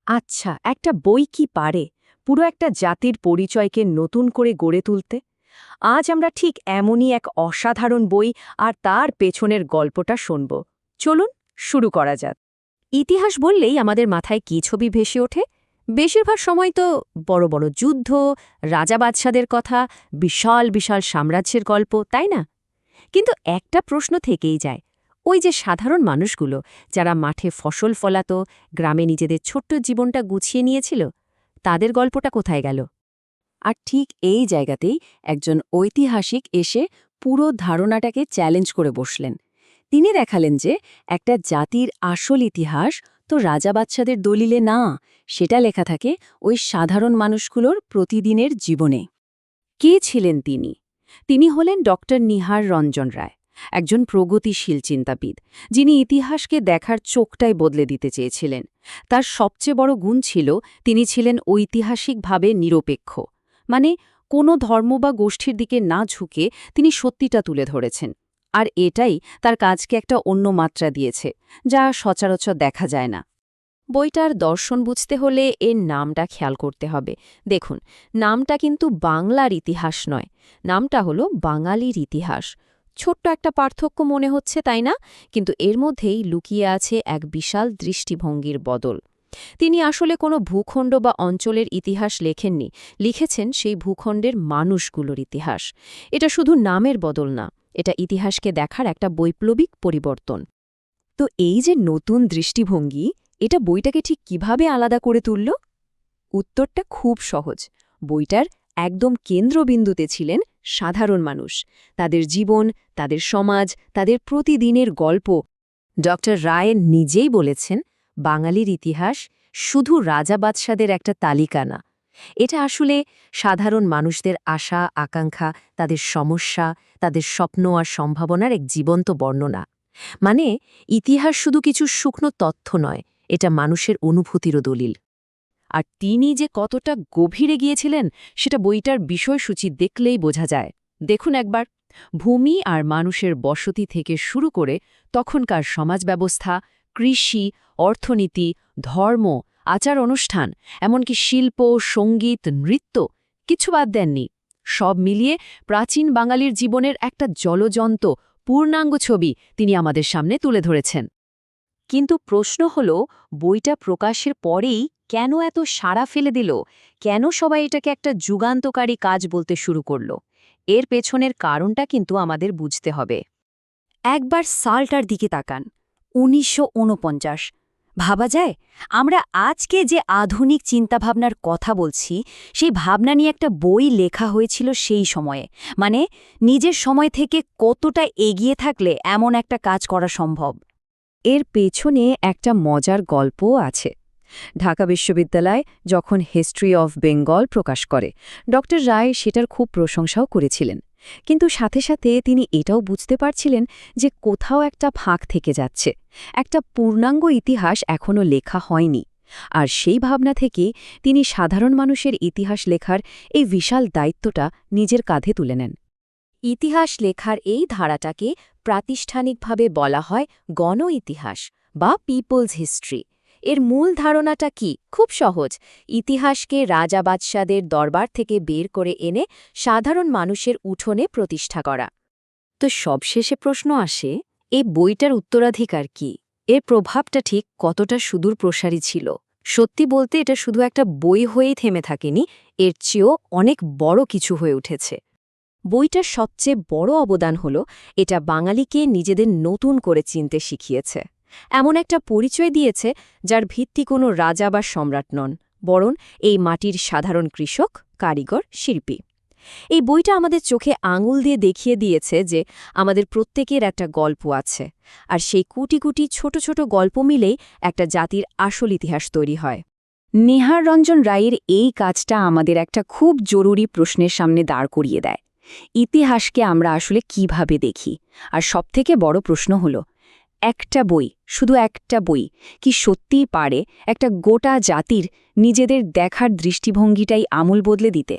আচ্ছা, একটা বই কি পারে পুরো একটা জাতির পরিচয়কে নতুন করে গড়ে তুলতে? আজ আমরা ঠিক এমনই এক অসাধারণ বই আর তার পেছনের গল্পটা শুনব। চলুন শুরু করা যাক। ইতিহাস বললেই আমাদের মাথায় কী ছবি ভেসে ওঠে? বেশিরভাগ সময় তো বড় বড় যুদ্ধ, রাজা বাদশাদের কথা, বিশাল বিশাল সাম্রাজ্যের গল্প, তাই না? কিন্তু একটা প্রশ্ন থেকেই যায়, ওই যে সাধারণ মানুষগুলো যারা মাঠে ফসল ফলাতো, গ্রামে নিজেদের ছোট্ট জীবনটা গুছিয়ে নিয়েছিল, তাদের গল্পটা কোথায় গেল? আর ঠিক এই জায়গাতেই একজন ঐতিহাসিক এসে পুরো ধারণাটাকে চ্যালেঞ্জ করে বসলেন। তিনি দেখালেন যে একটা জাতির আসল ইতিহাস তো রাজা বাদশাদের দলিলে না, সেটা লেখা থাকে ওই সাধারণ মানুষগুলোর প্রতিদিনের জীবনে। কে ছিলেন তিনি? তিনি হলেন ডক্টর নিহার রঞ্জন রায়, একজন প্রগতিশীল চিন্তাবিদ, যিনি ইতিহাসকে দেখার চোখটাই বদলে দিতে চেয়েছিলেন। তার সবচেয়ে বড় গুণ ছিল তিনি ছিলেন ঐতিহাসিকভাবে নিরপেক্ষ, মানে কোনো ধর্ম বা গোষ্ঠীর দিকে না ঝুঁকে তিনি সত্যিটা তুলে ধরেছেন। আর এটাই তার কাজকে একটা অন্য মাত্রা দিয়েছে, যা সচরাচর দেখা যায় না। বইটার দর্শন বুঝতে হলে এর নামটা খেয়াল করতে হবে। দেখুন, নামটা কিন্তু বাংলার ইতিহাস নয়, নামটা হলো বাঙালির ইতিহাস। ছোট্ট একটা পার্থক্য মনে হচ্ছে, তাই না? কিন্তু এর মধ্যেই লুকিয়ে আছে এক বিশাল দৃষ্টিভঙ্গির বদল। তিনি আসলে কোনো ভূখণ্ড বা অঞ্চলের ইতিহাস লেখেননি, লিখেছেন সেই ভূখণ্ডের মানুষগুলোর ইতিহাস। এটা শুধু নামের বদল না, এটা ইতিহাসকে দেখার একটা বৈপ্লবিক পরিবর্তন। তো এই যে নতুন দৃষ্টিভঙ্গি, এটা বইটাকে ঠিক কিভাবে আলাদা করে তুলল? উত্তরটা খুব সহজ। বইটার একদম কেন্দ্রবিন্দুতে ছিলেন সাধারণ মানুষ, তাদের জীবন, তাদের সমাজ, তাদের প্রতিদিনের গল্প। ডক্টর রায় নিজেই বলেছেন, বাঙালির ইতিহাস শুধু রাজা বাদশাদের একটা তালিকা না, এটা আসলে সাধারণ মানুষদের আশা আকাঙ্ক্ষা, তাদের সমস্যা, তাদের স্বপ্ন আর সম্ভাবনার এক জীবন্ত বর্ণনা। মানে ইতিহাস শুধু কিছু শুকনো তথ্য নয়, এটা মানুষের অনুভূতিরও দলিল। আর তিনি যে কতটা গভীরে গিয়েছিলেন সেটা বইটার বিষয়সূচি দেখলেই বোঝা যায়। দেখুন একবার, ভূমি আর মানুষের বসতি থেকে শুরু করে তখনকার সমাজ ব্যবস্থা, কৃষি, অর্থনীতি, ধর্ম, আচার অনুষ্ঠান, এমনকি শিল্প, সঙ্গীত, নৃত্য, কিছু বাদ দেননি। সব মিলিয়ে প্রাচীন বাঙালির জীবনের একটা জলজন্ত পূর্ণাঙ্গ ছবি তিনি আমাদের সামনে তুলে ধরেছেন। কিন্তু প্রশ্ন হল, বইটা প্রকাশের পরেই কেন এত সাড়া ফেলে দিল? কেন সবাই এটাকে একটা যুগান্তকারী কাজ বলতে শুরু করল? এর পেছনের কারণটা কিন্তু আমাদের বুঝতে হবে। একবার সালটার দিকে তাকান, ১৯৪৯। ভাবা যায়, আমরা আজকে যে আধুনিক চিন্তাভাবনার কথা বলছি, সেই ভাবনা নিয়ে একটা বই লেখা হয়েছিল সেই সময়ে। মানে নিজের সময় থেকে কতটা এগিয়ে থাকলে এমন একটা কাজ করা সম্ভব। এর পেছনে একটা মজার গল্পও আছে। ঢাকা বিশ্ববিদ্যালয় যখন হিস্ট্রি অফ বেঙ্গল প্রকাশ করে, ডক্টর রায় সেটার খুব প্রশংসাও করেছিলেন। কিন্তু সাথে সাথে তিনি এটাও বুঝতে পারছিলেন যে কোথাও একটা ফাঁক থেকে যাচ্ছে, একটা পূর্ণাঙ্গ ইতিহাস এখনও লেখা হয়নি। আর সেই ভাবনা থেকে তিনি সাধারণ মানুষের ইতিহাস লেখার এই বিশাল দায়িত্বটা নিজের কাঁধে তুলে নেন। ইতিহাস লেখার এই ধারাটাকে প্রাতিষ্ঠানিকভাবে বলা হয় গণ ইতিহাস বা পিপলস হিস্ট্রি। এর মূল ধারণাটা কি? খুব সহজ, ইতিহাসকে রাজা বাদশাদের দরবার থেকে বের করে এনে সাধারণ মানুষের উঠোনে প্রতিষ্ঠা করা। তো সবশেষে প্রশ্ন আসে, এই বইটার উত্তরাধিকার কি? এর প্রভাবটা ঠিক কতটা সুদূর প্রসারী ছিল? সত্যি বলতে এটা শুধু একটা বই হয়েই থেমে থাকেনি, এর চেয়েও অনেক বড় কিছু হয়ে উঠেছে। বইটার সবচেয়ে বড় অবদান হল এটা বাঙালিকে নিজেদের নতুন করে চিনতে শিখিয়েছে। এমন একটা পরিচয় দিয়েছে যার ভিত্তি কোনো রাজা বা সম্রাট নন, বরং এই মাটির সাধারণ কৃষক, কারিগর, শিল্পী। এই বইটা আমাদের চোখে আঙুল দিয়ে দেখিয়ে দিয়েছে যে আমাদের প্রত্যেকের একটা গল্প আছে, আর সেই কোটি কোটি ছোট ছোট গল্প মিলেই একটা জাতির আসল ইতিহাস তৈরি হয়। নিহার রঞ্জন রায়ের এই কাজটা আমাদের একটা খুব জরুরি প্রশ্নের সামনে দাঁড় করিয়ে দেয়। ইতিহাসকে আমরা আসলে কিভাবে দেখি? আর সবথেকে বড় প্রশ্ন হল, একটা বই, শুধু একটা বই কি সত্যিই পারে একটা গোটা জাতির নিজেদের দেখার দৃষ্টিভঙ্গিটাই আমূল বদলে দিতে?